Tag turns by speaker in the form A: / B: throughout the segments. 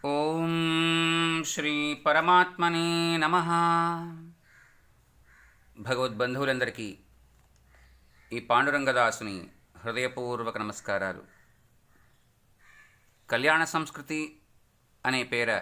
A: ఓం శ్రీ పరమాత్మనే నమః. భగవద్బంధువులందరికీ ఈ పాండురంగదాసుని హృదయపూర్వక నమస్కారాలు. కళ్యాణ సంస్కృతి అనే పేర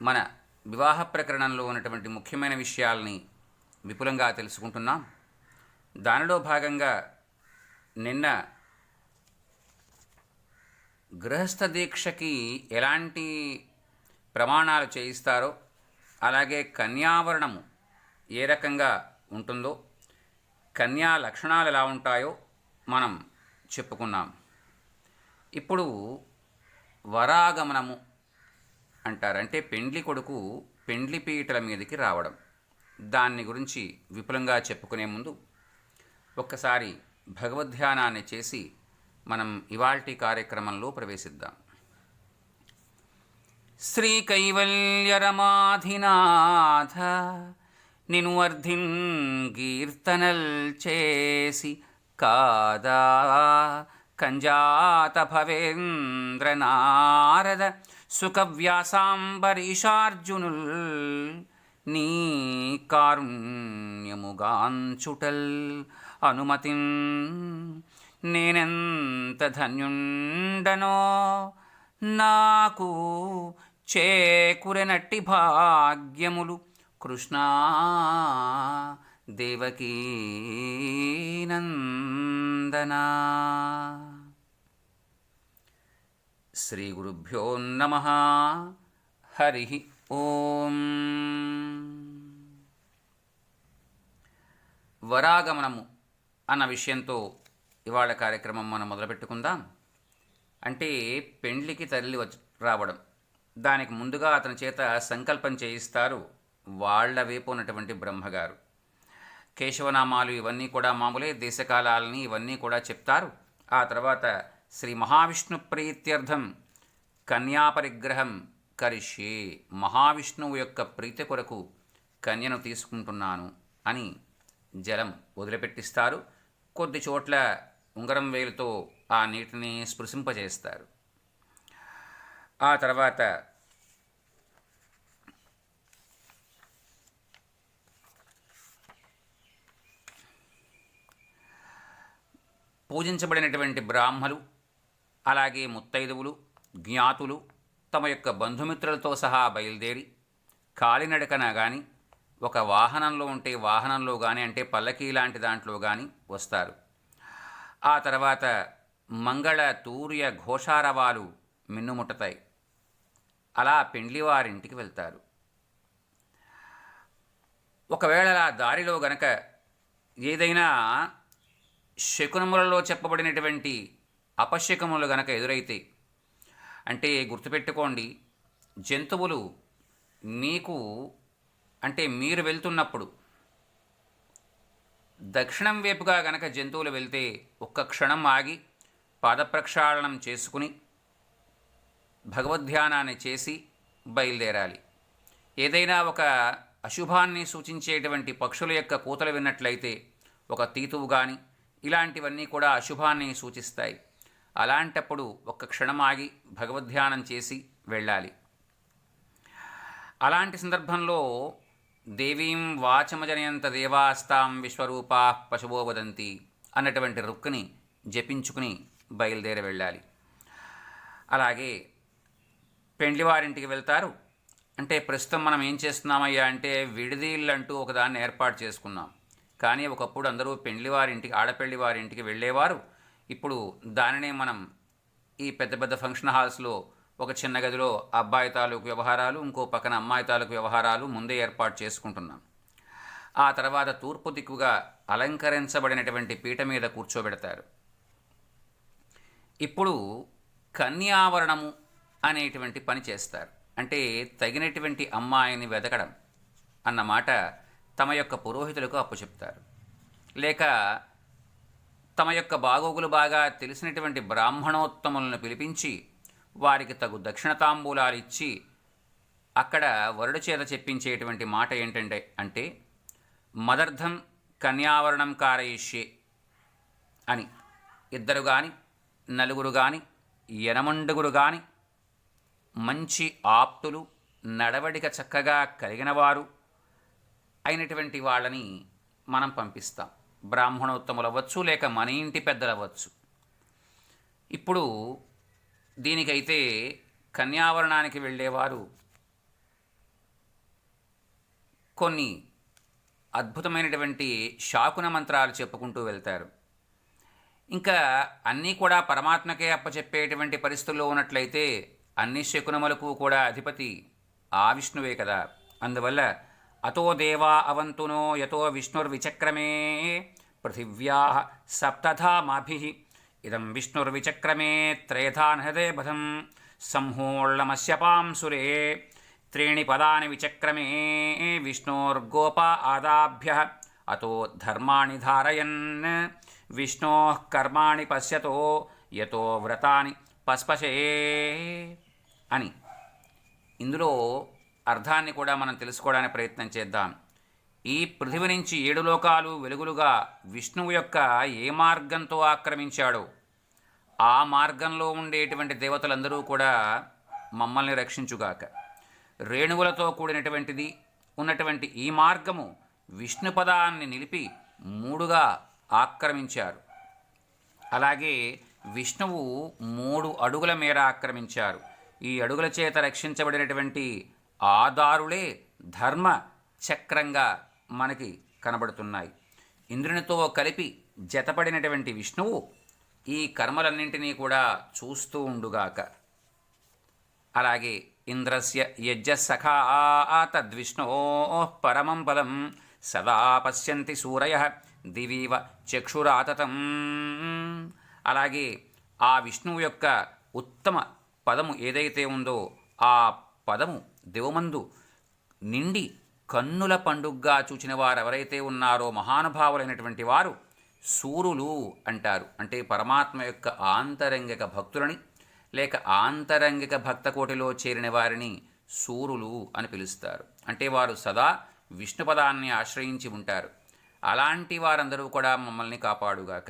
A: మన వివాహ ప్రకరణంలో ఉన్నటువంటి ముఖ్యమైన విషయాల్ని విపులంగా తెలుసుకుంటున్నాం. దానిలో భాగంగా నిన్న గృహస్థ దీక్షకి ఎలాంటి ప్రమాణాలు చేయిస్తారో, అలాగే కన్యావరణము ఏ రకంగా ఉంటుందో, కన్యా లక్షణాలు ఎలా ఉంటాయో మనం చెప్పుకున్నాం. ఇప్పుడు వరాగమనము అంటారు. అంటే పెండ్లి కొడుకు పెండ్లి పీటల మీదకి రావడం. దాన్ని గురించి విపులంగా చెప్పుకునే ముందు ఒక్కసారి భగవద్ధ్యానాన్ని చేసి మనం ఇవాల్టి కార్యక్రమంలో ప్రవేశిద్దాం. శ్రీ కైవల్యరమాధినాథ నిను అర్ధిన్ కీర్తనల్ చేసి కాదా కంజాత భవేంద్ర నారద సుఖవ్యాసాంబరీషార్జునుల్ నీ కారుణ్యముగాంచుటల్ అనుమతిన్ నేనెంత ధన్యుండనో నాకు చేకురెనట్టి భాగ్యములు కృష్ణా దేవకీ నందనా. శ్రీ గురుభ్యో నమః. హరి ఓం. వరాగమనము అన్న విషయంతో ఇవాళ కార్యక్రమం మనం మొదలుపెట్టుకుందాం. అంటే పెండ్లికి తల్లి రావడం. దానికి ముందుగా అతని చేత సంకల్పం చేయిస్తారు వాళ్ళ వైపు ఉన్నటువంటి బ్రహ్మగారు. కేశవనామాలు ఇవన్నీ కూడా మామూలే, దేశకాలాలని ఇవన్నీ కూడా చెప్తారు. ఆ తర్వాత శ్రీ మహావిష్ణు ప్రీత్యర్థం కన్యాపరిగ్రహం కరిష్యే, మహావిష్ణువు యొక్క ప్రీతి కొరకు కన్యను తీసుకుంటున్నాను అని జలం వదిలిపెట్టిస్తారు. కొద్ది చోట్ల ఉంగరం వేలుతో ఆ నీటిని స్పృశింపజేస్తారు. ఆ తర్వాత పూజించబడినటువంటి బ్రాహ్మలు, అలాగే ముత్తైదువులు, జ్ఞాతులు తమ యొక్క బంధుమిత్రులతో సహా బయలుదేరి కాలినడకన కానీ, ఒక వాహనంలో ఉంటే వాహనంలో కానీ, అంటే పల్లకీ లాంటి దాంట్లో కానీ వస్తారు. ఆ తర్వాత మంగళ తూర్య ఘోషారవాలు మిన్నుముట్టతాయి. అలా పెండ్లివారింటికి వెళ్తారు. ఒకవేళ దారిలో గనక ఏదైనా శకునములలో చెప్పబడినటువంటి అపశకుములు గనక ఎదురైతే, అంటే గుర్తుపెట్టుకోండి, జంతువులు మీకు అంటే మీరు వెళ్తున్నప్పుడు దక్షిణం వైపుగా గనక జంతువులు వెళ్తే ఒక్క క్షణం ఆగి పాదప్రక్షాళనం చేసుకుని భగవద్ధ్యానాన్ని చేసి బయలుదేరాలి. ఏదైనా ఒక అశుభాన్ని సూచించేటువంటి పక్షుల యొక్క కూతలు విన్నట్లయితే, ఒక తీతువు కానీ ఇలాంటివన్నీ కూడా అశుభాన్ని సూచిస్తాయి. అలాంటప్పుడు ఒక్క క్షణం ఆగి భగవద్ధ్యానం చేసి వెళ్ళాలి. అలాంటి సందర్భంలో దేవీం వాచమజనయంత దేవాస్తాం విశ్వరూపా పశువో వదంతి అన్నటువంటి రుక్కుని జపించుకుని బయలుదేరి వెళ్ళాలి. అలాగే పెండ్లివారింటికి వెళ్తారు. అంటే ప్రస్తుతం మనం ఏం చేస్తున్నామయ్యా అంటే విడిదిళ్ళంటూ ఒకదాన్ని ఏర్పాటు చేసుకున్నాం. కానీ ఒకప్పుడు అందరూ పెండ్లివారింటికి, ఆడపెళ్లివారింటికి వెళ్ళేవారు. ఇప్పుడు దానినే మనం ఈ పెద్ద పెద్ద ఫంక్షన్ హాల్స్లో ఒక చిన్న గదిలో అబ్బాయి తాలూకు వ్యవహారాలు, ఇంకో పక్కన అమ్మాయి తాలూకు వ్యవహారాలు ముందే ఏర్పాటు చేసుకుంటున్నాం. ఆ తర్వాత తూర్పు దిక్కుగా అలంకరించబడినటువంటి పీట మీద కూర్చోబెడతారు. ఇప్పుడు కన్యావరణము అనేటువంటి పని చేస్తారు. అంటే తగినటువంటి అమ్మాయిని వెతకడం అన్నమాట తమ యొక్క పురోహితులకు అప్పచెప్తారు. లేక తమ యొక్క బాగోగులు బాగా తెలిసినటువంటి బ్రాహ్మణోత్తములను పిలిపించి వారికి తగు దక్షిణతాంబూలాలు ఇచ్చి అక్కడ వరుడు చేత చెప్పించేటువంటి మాట ఏంటంటే అంటే మదర్థం కన్యావరణం కారయిష్యే అని. ఇద్దరు కానీ నలుగురు కానీ యనమండుగురు గాని మంచి ఆప్తులు, నడవడిక చక్కగా కలిగినవారు అయినటువంటి వాళ్ళని మనం పంపిస్తాం. బ్రాహ్మణోత్తములవ్వచ్చు, లేక మన ఇంటి పెద్దలవ్వచ్చు. ఇప్పుడు దీనికైతే కన్యావరణానికి వెళ్ళేవారు కొన్ని అద్భుతమైనటువంటి శాకున మంత్రాలు చెప్పుకుంటూ వెళ్తారు. ఇంకా అన్నీ కూడా పరమాత్మకే అప్పచెప్పేటువంటి పరిస్థితుల్లో ఉన్నట్లయితే అన్ని శకునములకు కూడా అధిపతి ఆ విష్ణువే కదా. అందువల్ల అతో దేవా అవంతునో యతో విష్ణుర్విచక్రమే పృథివ్యా సప్తథా మాభి ఇదం విష్ణుర్విచక్రమే త్రేధా హృదయ బధం సంహోళమస్యపాం సురే త్రీణి పదాని విచక్రమే విష్ణోర్గోప ఆదాభ్య అతో ధర్మాణి ధారయన్ విష్ణో కర్మాణి పశ్యతో యతో వ్రతాని పస్పశే అని. ఇందులో అర్థాన్ని కూడా మనం తెలుసుకోవడానికి ప్రయత్నం చేద్దాం. ఈ పృథివి నుంచి 7 లోకాలు వెలుగులుగా విష్ణువు యొక్క ఏ మార్గంతో ఆక్రమించాడో ఆ మార్గంలో ఉండేటువంటి దేవతలందరూ కూడా మమ్మల్ని రక్షించుగాక. రేణువులతో కూడినటువంటిది ఉన్నటువంటి ఈ మార్గము విష్ణుపదాన్ని నిలిపి 3గా ఆక్రమించారు. అలాగే విష్ణువు 3 అడుగుల మేర ఆక్రమించారు. ఈ అడుగుల చేత రక్షించబడినటువంటి ఆదారులే ధర్మ చక్రంగా మనకి కనబడుతున్నాయి. ఇంద్రునితో కలిపి జతపడినటువంటి విష్ణువు ఈ కర్మలన్నింటినీ కూడా చూస్తూ ఉండుగాక. అలాగే ఇంద్రస్య యజ్ఞసఖా తద్విష్ణో పరమం పదం సదా పశ్యంతి సూరయ దివీవ చక్షురాతతం. అలాగే ఆ విష్ణువు యొక్క ఉత్తమ పదము ఏదైతే ఉందో ఆ పదము దివమందు నిండి కన్నుల పండుగగా చూచిన వారు ఎవరైతే ఉన్నారో మహానుభావులైనటువంటి వారు సూరులు అంటారు. అంటే పరమాత్మ యొక్క ఆంతరంగిక భక్తులని లేక ఆంతరంగిక భక్తకోటిలో చేరిన వారిని సూరులు అని పిలుస్తారు. అంటే వారు సదా విష్ణుపదాన్ని ఆశ్రయించి ఉంటారు. అలాంటి వారందరూ కూడా మమ్మల్ని కాపాడుగాక.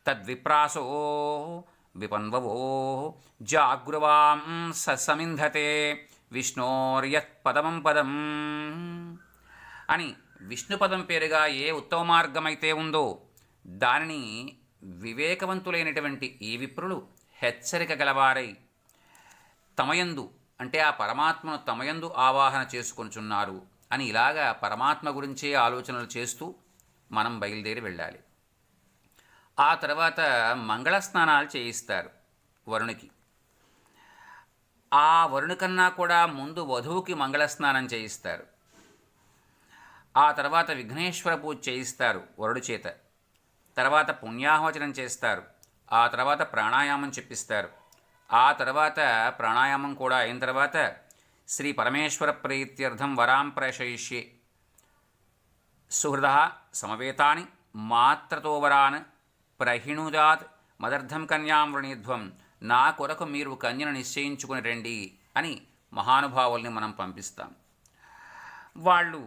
A: తద్విప్రాసో విపన్వవో జాగృవాం సమింధతే విష్ణోర్యత్ పదమం పదం అని విష్ణుపదం పేరుగా ఏ ఉత్తమ మార్గమైతే ఉందో దానిని వివేకవంతులైనటువంటి ఈ విప్రులు హెచ్చరిక గలవారై తమయందు అంటే ఆ పరమాత్మను తమయందు ఆవాహన చేసుకొనుచున్నారు అని ఇలాగా పరమాత్మ గురించే ఆలోచనలు చేస్తూ మనం బయలుదేరి వెళ్ళాలి. ఆ తర్వాత మంగళ స్నానాలు చేయిస్తారు వరుణికి. ఆ వరుణి కన్నా కూడా ముందు వధువుకి మంగళ స్నానం చేయిస్తారు. ఆ తర్వాత విఘ్నేశ్వర పూజ చేయిస్తారు వరుడి చేత. తర్వాత పుణ్యాహవచనం చేస్తారు. ఆ తర్వాత ప్రాణాయామం చెప్పిస్తారు. ఆ తర్వాత ప్రాణాయామం కూడా అయిన తర్వాత శ్రీ పరమేశ్వర ప్రీత్యర్థం వరాం ప్రేషయిష్యే సుహృద సమవేతాని మాత్రతో వరాన్ ప్రహిణుదాత్ మదర్థం కన్యాం వృణీధ్వం. నా కొరకు మీరు కన్యను నిశ్చయించుకుని రండి అని మహానుభావుల్ని మనం పంపిస్తాం. వాళ్ళు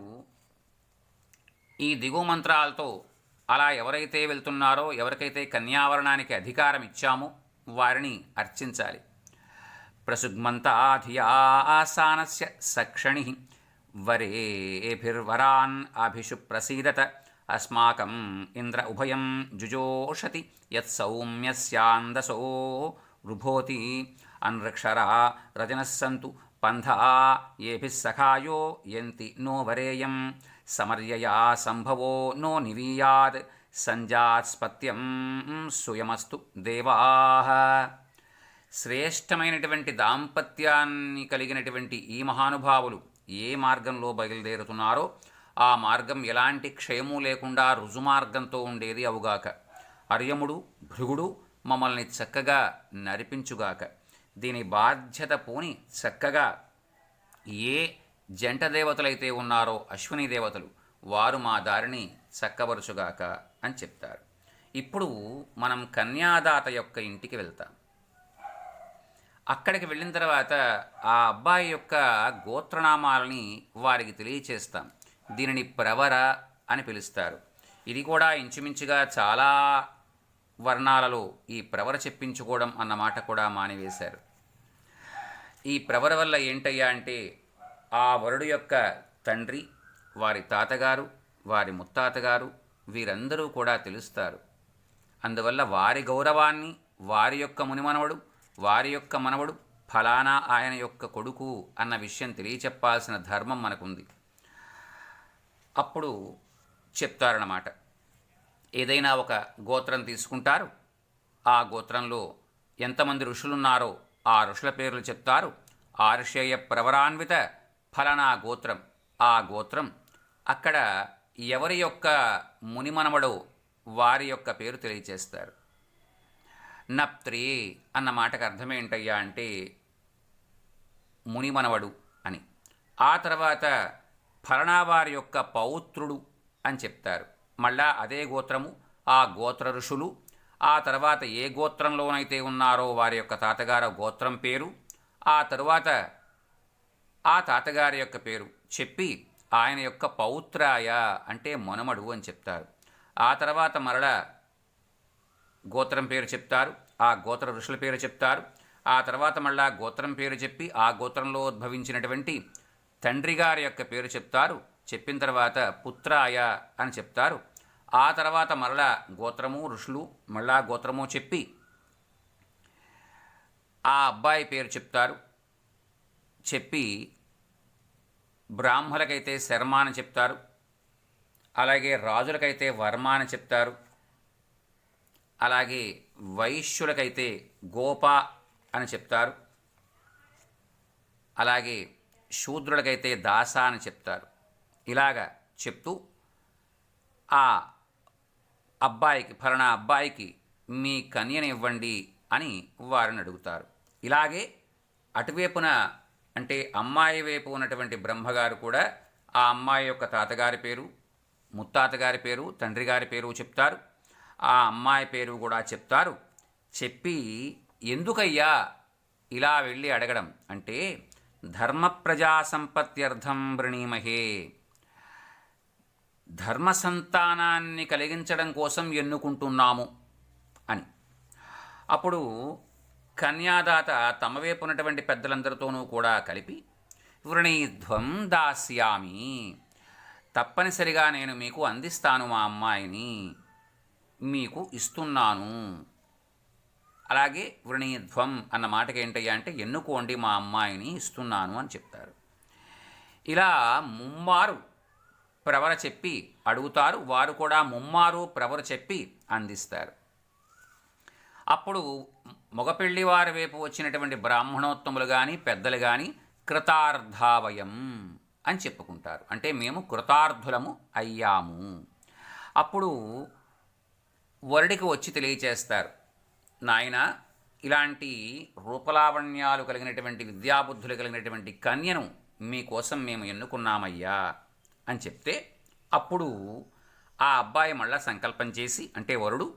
A: ఈ దిగువ మంత్రాలతో అలా ఎవరైతే వెళ్తున్నారో ఎవరికైతే కన్యావరణానికి అధికారం ఇచ్చామో వారిని అర్చించాలి. ప్రసుగ్మంతాధియా ఆసానస్య సక్షణి వరేభిర్వరాన్ అభిషు ప్రసీదత అస్మాకం ఇంద్ర ఉభయం జుజోషతి యత్సౌమ్యస్యాందసో రుభోతి అన్రక్షరా రజనస్సంతు పంథా ఏభిః సఖాయో యంతి నో వరేయం సమర్యయా సంభవో నో నివీయాద్ సంజాత్స్పత్యం సుయమస్తు దేవాః. శ్రేష్టమైనటువంటి దాంపత్యాన్ని కలిగినటువంటి ఈ మహానుభావులు ఏ మార్గంలో బయలుదేరుతున్నారో ఆ మార్గం ఎలాంటి క్షయము లేకుండా రుజుమార్గంతో ఉండేది అవుగాక. అర్యముడు భృగుడు మమ్మల్ని చక్కగా నడిపించుగాక. దీని బాధ్యత పోని చక్కగా ఏ జంట దేవతలైతే ఉన్నారో అశ్విని దేవతలు వారు మా దారిని చక్కబరుచుగాక అని చెప్తారు. ఇప్పుడు మనం కన్యాదాత యొక్క ఇంటికి వెళ్తాం. అక్కడికి వెళ్ళిన తర్వాత ఆ అబ్బాయి యొక్క గోత్రనామాలని వారికి తెలియచేస్తాం. దీనిని ప్రవర అని పిలుస్తారు. ఇది కూడా ఇంచుమించుగా చాలా వర్ణాలలో ఈ ప్రవర చెప్పించుకోవడం అన్నమాట కూడా మానివేశారు. ఈ ప్రవర వల్ల ఏంటయ్యా అంటే ఆ వరుడు యొక్క తండ్రి, వారి తాతగారు, వారి ముత్తాతగారు వీరందరూ కూడా తెలుస్తారు. అందువల్ల వారి గౌరవాన్ని వారి యొక్క మునిమనవడు, వారి యొక్క మనవడు ఫలానా ఆయన యొక్క కొడుకు అన్న విషయం తెలియచెప్పాల్సిన ధర్మం మనకుంది. అప్పుడు చెప్తారన్నమాట. ఏదైనా ఒక గోత్రం తీసుకుంటారు, ఆ గోత్రంలో ఎంతమంది ఋషులున్నారో ఆ ఋషుల పేర్లు చెప్తారు. ఆర్షేయ ప్రవరాన్విత ఫలానా గోత్రం, ఆ గోత్రం అక్కడ ఎవరి యొక్క మునిమనవడో వారి యొక్క పేరు తెలియచేస్తారు. నప్త్రి అన్న మాటకు అర్థమేంటయ్యా అంటే మునిమనవడు అని. ఆ తర్వాత ఫలానా వారి యొక్క పౌత్రుడు అని చెప్తారు. మళ్ళా అదే గోత్రము, ఆ గోత్ర ఋషులు, ఆ తర్వాత ఏ గోత్రంలోనైతే ఉన్నారో వారి యొక్క తాతగారు గోత్రం పేరు, ఆ తరువాత ఆ తాతగారి యొక్క పేరు చెప్పి ఆయన యొక్క పౌత్రాయ అంటే మొనమడు అని చెప్తారు. ఆ తర్వాత మరల గోత్రం పేరు చెప్తారు, ఆ గోత్ర ఋషుల పేరు చెప్తారు. ఆ తర్వాత మళ్ళా గోత్రం పేరు చెప్పి ఆ గోత్రంలో ఉద్భవించినటువంటి తండ్రి గారి యొక్క పేరు చెప్తారు. చెప్పిన తర్వాత పుత్రాయ అని చెప్తారు. ఆ తర్వాత మరలా గోత్రము ఋషులు మళ్ళా గోత్రము చెప్పి ఆ అబ్బాయి పేరు చెప్తారు. చెప్పి బ్రాహ్మణులకైతే శర్మ అని చెప్తారు, అలాగే రాజులకైతే వర్మ అని చెప్తారు, అలాగే వైశ్యులకైతే గోప అని చెప్తారు, అలాగే శూద్రులకైతే దాస అని చెప్తారు. ఇలాగా చెప్తూ ఆ అబ్బాయికి ఫలానా అబ్బాయికి మీ కన్యని ఇవ్వండి అని వారిని అడుగుతారు. ఇలాగే అటువైపున అంటే అమ్మాయి వైపు ఉన్నటువంటి బ్రహ్మగారు కూడా ఆ అమ్మాయి యొక్క తాతగారి పేరు, ముత్తాతగారి పేరు, తండ్రి గారి పేరు చెప్తారు. ఆ అమ్మాయి పేరు కూడా చెప్తారు. చెప్పి ఎందుకయ్యా ఇలా వెళ్ళి అడగడం అంటే ధర్మ ప్రజా సంపత్త్యర్థం వృణీమహే, ధర్మ సంతానాన్ని కలిగించడం కోసం ఎన్నుకుంటున్నాము అని. అప్పుడు కన్యాదాత తమ వైపు ఉన్నటువంటి పెద్దలందరితోనూ కూడా కలిపి వృణీధ్వం దాస్యామి, తప్పనిసరిగా నేను మీకు అందిస్తాను, మా అమ్మాయిని మీకు ఇస్తున్నాను. అలాగే వృణీధ్వం అన్న మాటకి ఏంటయ్యా అంటే ఎన్నుకోండి, మా అమ్మాయిని ఇస్తున్నాను అని చెప్తారు. ఇలా ముమ్మారు ప్రవర చెప్పి అడుగుతారు, వారు కూడా ముమ్మారు ప్రవర చెప్పి అందిస్తారు. అప్పుడు మగపెళ్లి వారి వైపు వచ్చినటువంటి బ్రాహ్మణోత్తములు కానీ పెద్దలు కానీ కృతార్థావయం అని చెప్పుకుంటారు. అంటే మేము కృతార్థులము అయ్యాము. అప్పుడు వరుడికి వచ్చి తెలియచేస్తారు, నాయన ఇలాంటి రూపలావణ్యాలు కలిగినటువంటి విద్యాబుద్ధులు కలిగినటువంటి కన్యను మీకోసం మేము ఎన్నుకున్నామయ్యా అని చెప్తే అప్పుడు ఆ అబ్బాయి మళ్ళా సంకల్పం చేసి అంటే వరుడు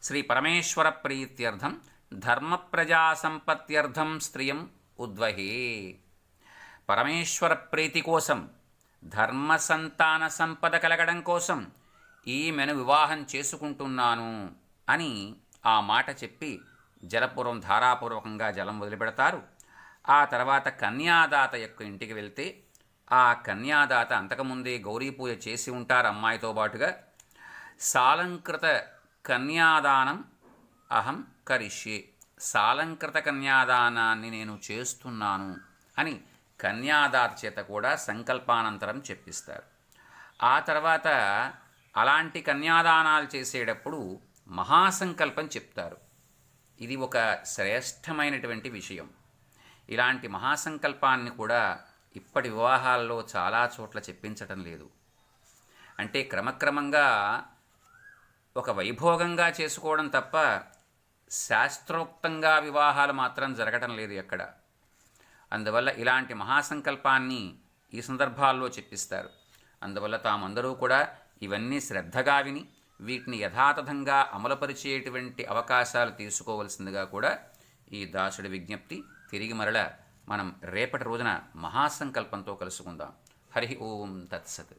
A: శ్రీ పరమేశ్వర ప్రీత్యర్థం ధర్మ ప్రజా సంపత్త్యర్థం స్త్రియం ఉద్వహే, పరమేశ్వర ప్రీతి కోసం ధర్మ సంతాన సంపద కలగడం కోసం ఈమెను వివాహం చేసుకుంటున్నాను అని ఆ మాట చెప్పి జలపూర్వం ధారాపూర్వకంగా జలం వదిలిపెడతారు. ఆ తర్వాత కన్యాదాత యొక్క ఇంటికి వెళ్తే ఆ కన్యాదాత అంతకుముందే గౌరీ పూజ చేసి ఉంటారు అమ్మాయితో పాటుగా. సాలంకృత కన్యాదానం అహం కరిష్యే, సాలంకృత కన్యాదానాన్ని నేను చేస్తున్నాను అని కన్యాదాత చేత కూడా సంకల్పానంతరం చెప్పిస్తారు. ఆ తర్వాత అలాంటి కన్యాదానాలు చేసేటప్పుడు మహాసంకల్పం చెప్తారు. ఇది ఒక శ్రేష్టమైనటువంటి విషయం. ఇలాంటి మహాసంకల్పాన్ని కూడా ఇప్పటి వివాహాల్లో చాలా చోట్ల చెప్పించటం లేదు. అంటే క్రమక్రమంగా ఒక వైభోగంగా చేసుకోవడం తప్ప శాస్త్రోక్తంగా వివాహాలు మాత్రం జరగటం లేదు ఎక్కడ. అందువల్ల ఇలాంటి మహాసంకల్పాన్ని ఈ సందర్భాల్లో చెప్పిస్తారు. అందువల్ల తామందరూ కూడా ఇవన్నీ శ్రద్ధగా విని వీటిని యథాతథంగా అమలుపరిచేటువంటి అవకాశాలు తీసుకోవలసిందిగా కూడా ఈ దాసుడి విజ్ఞప్తి. తిరిగి మరల మనం రేపటి రోజున మహాసంకల్పంతో కలుసుకుందాం. హరి ఓం తత్సత్.